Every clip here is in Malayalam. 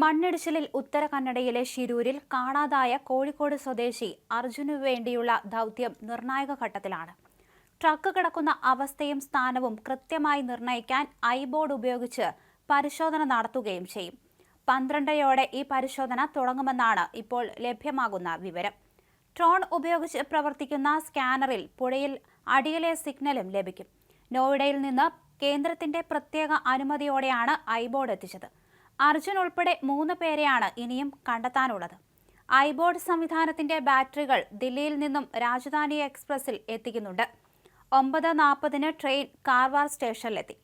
മണ്ണിടിച്ചിലിൽ ഉത്തര കന്നഡയിലെ ശിരൂരിൽ കാണാതായ കോഴിക്കോട് സ്വദേശി അർജുനു വേണ്ടിയുള്ള ദൗത്യം നിർണായക ഘട്ടത്തിലാണ്. ട്രക്ക് കിടക്കുന്ന അവസ്ഥയും സ്ഥാനവും കൃത്യമായി നിർണയിക്കാൻ ഐബോർഡ് ഉപയോഗിച്ച് പരിശോധന നടത്തുകയും ചെയ്യും. 12:30 ഈ പരിശോധന തുടങ്ങുമെന്നാണ് ഇപ്പോൾ ലഭ്യമാകുന്ന വിവരം. ഡ്രോൺ ഉപയോഗിച്ച് പ്രവർത്തിക്കുന്ന സ്കാനറിൽ പുഴയിൽ അടിയിലെ സിഗ്നലും ലഭിക്കും. നോയിഡയിൽ നിന്ന് കേന്ദ്രത്തിന്റെ പ്രത്യേക അനുമതിയോടെയാണ് ഐബോർഡ് എത്തിച്ചത്. അർജുൻ ഉൾപ്പെടെ 3 പേരെയാണ് ഇനിയും കണ്ടെത്താനുള്ളത്. ഐബോർഡ് സംവിധാനത്തിന്റെ ബാറ്ററികൾ ദില്ലിയിൽ നിന്നും രാജധാനി എക്സ്പ്രസിൽ എത്തിക്കുന്നുണ്ട്. 9:40 ട്രെയിൻ കാർവാർ സ്റ്റേഷനിലെത്തി.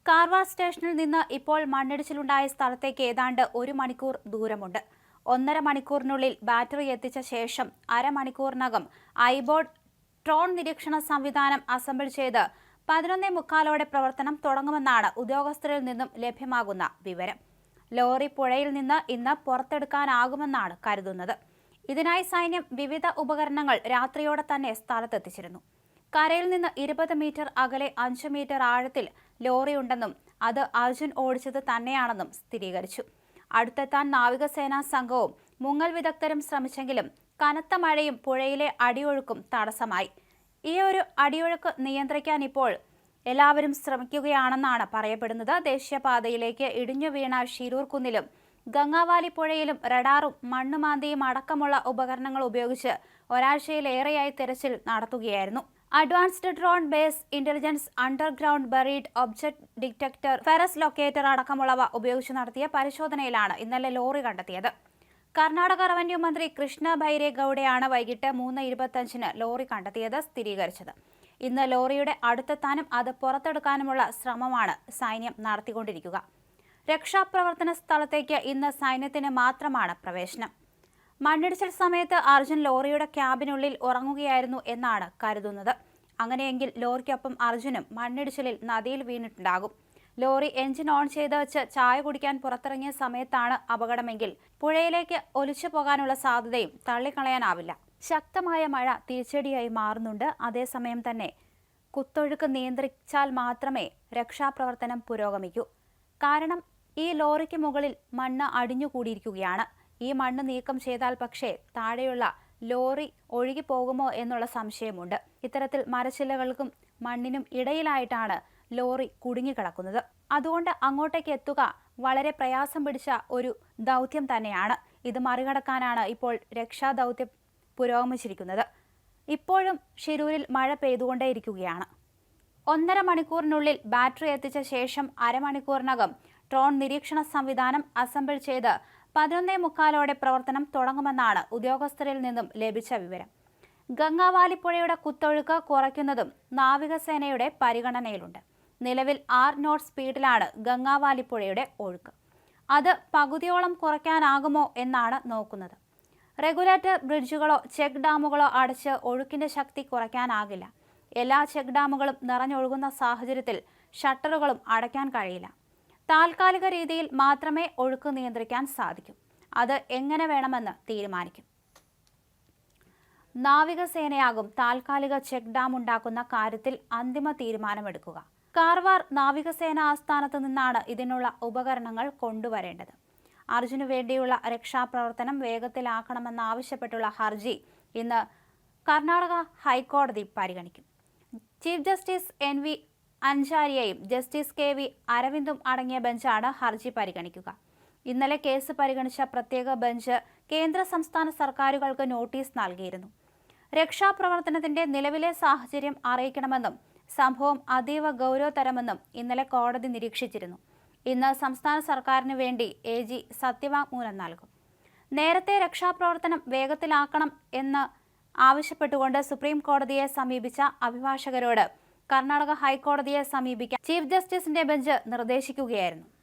കാർവാർ സ്റ്റേഷനിൽ നിന്ന് ഇപ്പോൾ മണ്ണിടിച്ചിലുണ്ടായ സ്ഥലത്തേക്ക് ഏതാണ്ട് 1 മണിക്കൂർ ദൂരമുണ്ട്. 1.5 മണിക്കൂറിനുള്ളിൽ ബാറ്ററി എത്തിച്ച ശേഷം അരമണിക്കൂറിനകം ഐബോർഡ് ഡ്രോൺ നിരീക്ഷണ സംവിധാനം അസംബിൾ ചെയ്ത് 11:45 പ്രവർത്തനം തുടങ്ങുമെന്നാണ് ഉദ്യോഗസ്ഥരിൽ നിന്നും ലഭ്യമാകുന്ന വിവരം. ലോറി പുഴയിൽ നിന്ന് ഇന്ന് പുറത്തെടുക്കാനാകുമെന്നാണ് കരുതുന്നത്. ഇതിനായി സൈന്യം വിവിധ ഉപകരണങ്ങൾ രാത്രിയോടെ തന്നെ സ്ഥലത്തെത്തിച്ചിരുന്നു. കരയിൽ നിന്ന് 20 മീറ്റർ അകലെ 5 മീറ്റർ ആഴത്തിൽ ലോറിയുണ്ടെന്നും അത് അർജുൻ ഓടിച്ചത് തന്നെയാണെന്നും സ്ഥിരീകരിച്ചു. അടുത്തെത്താൻ നാവികസേനാ സംഘവും മുങ്ങൽ വിദഗ്ധരും ശ്രമിച്ചെങ്കിലും കനത്ത മഴയും പുഴയിലെ അടിയൊഴുക്കും തടസ്സമായി. ഈ ഒരു അടിയൊഴുക്ക് നിയന്ത്രിക്കാൻ ഇപ്പോൾ എല്ലാവരും ശ്രമിക്കുകയാണെന്നാണ് പറയപ്പെടുന്നത്. ദേശീയപാതയിലേക്ക് ഇടിഞ്ഞു വീണ ഷിരൂർ കുന്നിലും ഗംഗാവാലി പുഴയിലും റഡാറും മണ്ണുമാന്തിയും അടക്കമുള്ള ഉപകരണങ്ങൾ ഉപയോഗിച്ച് ഒരാഴ്ചയിലേറെയായി തെരച്ചിൽ നടത്തുകയായിരുന്നു. Advanced drone base intelligence, underground buried object detector, ferrous locator അടക്കമുള്ളവ ഉപയോഗിച്ച് നടത്തിയ പരിശോധനയിലാണ് ഇന്നലെ ലോറി കണ്ടെത്തിയത്. കർണാടക റവന്യൂ മന്ത്രി കൃഷ്ണ ബൈരേ ഗൌഡയാണ് വൈകിട്ട് 3:25 ലോറി കണ്ടെത്തിയത് സ്ഥിരീകരിച്ചത്. ഇന്ന് ലോറിയുടെ അടുത്തെത്താനും അത് പുറത്തെടുക്കാനുമുള്ള ശ്രമമാണ് സൈന്യം നടത്തിക്കൊണ്ടിരിക്കുക. രക്ഷാപ്രവർത്തന സ്ഥലത്തേക്ക് ഇന്ന് സൈന്യത്തിന് മാത്രമാണ് പ്രവേശനം. മണ്ണിടിച്ചിൽ സമയത്ത് അർജുൻ ലോറിയുടെ ക്യാബിനുള്ളിൽ ഉറങ്ങുകയായിരുന്നു എന്നാണ് കരുതുന്നത്. അങ്ങനെയെങ്കിൽ ലോറിക്കൊപ്പം അർജുനും മണ്ണിടിച്ചിലിൽ നദിയിൽ വീണിട്ടുണ്ടാകും. ലോറി എഞ്ചിൻ ഓൺ ചെയ്ത് വെച്ച് ചായ കുടിക്കാൻ പുറത്തിറങ്ങിയ സമയത്താണ് അപകടമെങ്കിൽ പുഴയിലേക്ക് ഒലിച്ചു പോകാനുള്ള സാധ്യതയും തള്ളിക്കളയാനാവില്ല. ശക്തമായ മഴ തിരിച്ചടിയായി മാറുന്നുണ്ട്. അതേസമയം തന്നെ കുത്തൊഴുക്ക് നിയന്ത്രിച്ചാൽ മാത്രമേ രക്ഷാപ്രവർത്തനം പുരോഗമിക്കൂ. കാരണം ഈ ലോറിക്ക് മുകളിൽ മണ്ണ് അടിഞ്ഞുകൂടിയിരിക്കുകയാണ്. ഈ മണ്ണ് നീക്കം ചെയ്താൽ പക്ഷേ താഴെയുള്ള ലോറി ഒഴുകിപ്പോകുമോ എന്നുള്ള സംശയമുണ്ട്. ഇത്തരത്തിൽ മരച്ചില്ലകൾക്കും മണ്ണിനും ഇടയിലായിട്ടാണ് ലോറി കുടുങ്ങിക്കിടക്കുന്നത്. അതുകൊണ്ട് അങ്ങോട്ടേക്ക് എത്തുക വളരെ പ്രയാസം പിടിച്ച ഒരു ദൗത്യം തന്നെയാണ്. ഇത് മറികടക്കാനാണ് ഇപ്പോൾ രക്ഷാദൗത്യം പുരോഗമിച്ചിരിക്കുന്നത്. ഇപ്പോഴും ഷിരൂരിൽ മഴ പെയ്തുകൊണ്ടേയിരിക്കുകയാണ്. 1.5 മണിക്കൂറിനുള്ളിൽ ബാറ്ററി എത്തിച്ച ശേഷം അരമണിക്കൂറിനകം ഡ്രോൺ നിരീക്ഷണ സംവിധാനം അസംബിൾ ചെയ്ത് 11:45 പ്രവർത്തനം തുടങ്ങുമെന്നാണ് ഉദ്യോഗസ്ഥരിൽ നിന്നും ലഭിച്ച വിവരം. ഗംഗാവാലി പുഴയുടെ കുത്തൊഴുക്ക് കുറയ്ക്കുന്നതും നാവികസേനയുടെ പരിഗണനയിലുണ്ട്. നിലവിൽ 6 നോട്ട് സ്പീഡിലാണ് ഗംഗാവാലി പുഴയുടെ ഒഴുക്ക്. അത് പകുതിയോളം കുറയ്ക്കാനാകുമോ എന്നാണ് നോക്കുന്നത്. റെഗുലേറ്റർ ബ്രിഡ്ജുകളോ ചെക്ക് ഡാമുകളോ അടച്ച് ഒഴുക്കിന്റെ ശക്തി കുറയ്ക്കാനാകില്ല. എല്ലാ ചെക്ക് ഡാമുകളും നിറഞ്ഞൊഴുകുന്ന സാഹചര്യത്തിൽ ഷട്ടറുകളും അടയ്ക്കാൻ കഴിയില്ല. താൽക്കാലിക രീതിയിൽ മാത്രമേ ഒഴുക്ക് നിയന്ത്രിക്കാൻ സാധിക്കൂ. അത് എങ്ങനെ വേണമെന്ന് തീരുമാനിക്കും. നാവികസേനയാകും താൽക്കാലിക ചെക്ക് ഡാം ഉണ്ടാക്കുന്ന കാര്യത്തിൽ അന്തിമ തീരുമാനമെടുക്കുക. കാർവാർ നാവികസേന ആസ്ഥാനത്ത് നിന്നാണ് ഇതിനുള്ള ഉപകരണങ്ങൾ കൊണ്ടുവരേണ്ടത്. അർജുനു വേണ്ടിയുള്ള രക്ഷാപ്രവർത്തനം വേഗത്തിലാക്കണമെന്നാവശ്യപ്പെട്ടുള്ള ഹർജി ഇന്ന് കർണാടക ഹൈക്കോടതി പരിഗണിക്കും. ചീഫ് ജസ്റ്റിസ് NV അൻസാരിയയും ജസ്റ്റിസ് KV അരവിന്ദും അടങ്ങിയ ബെഞ്ചാണ് ഹർജി പരിഗണിക്കുക. ഇന്നലെ കേസ് പരിഗണിച്ച പ്രത്യേക ബെഞ്ച് കേന്ദ്ര സംസ്ഥാന സർക്കാരുകൾക്ക് നോട്ടീസ് നൽകിയിരുന്നു. രക്ഷാപ്രവർത്തനത്തിന്റെ നിലവിലെ സാഹചര്യം അറിയിക്കണമെന്നും സംഭവം അതീവ ഗൗരവതരമെന്നും ഇന്നലെ കോടതി നിരീക്ഷിച്ചിരുന്നു. ഇന്ന് സംസ്ഥാന സർക്കാരിന് വേണ്ടി AG സത്യവാങ്മൂലം നൽകും. നേരത്തെ രക്ഷാപ്രവർത്തനം വേഗത്തിലാക്കണം എന്ന് ആവശ്യപ്പെട്ടുകൊണ്ട് സുപ്രീം കോടതിയെ സമീപിച്ച അഭിഭാഷകരോട് കർണാടക ഹൈക്കോടതിയെ സമീപിക്കാൻ ചീഫ് ജസ്റ്റിസിന്റെ ബെഞ്ച് നിർദ്ദേശിക്കുകയായിരുന്നു.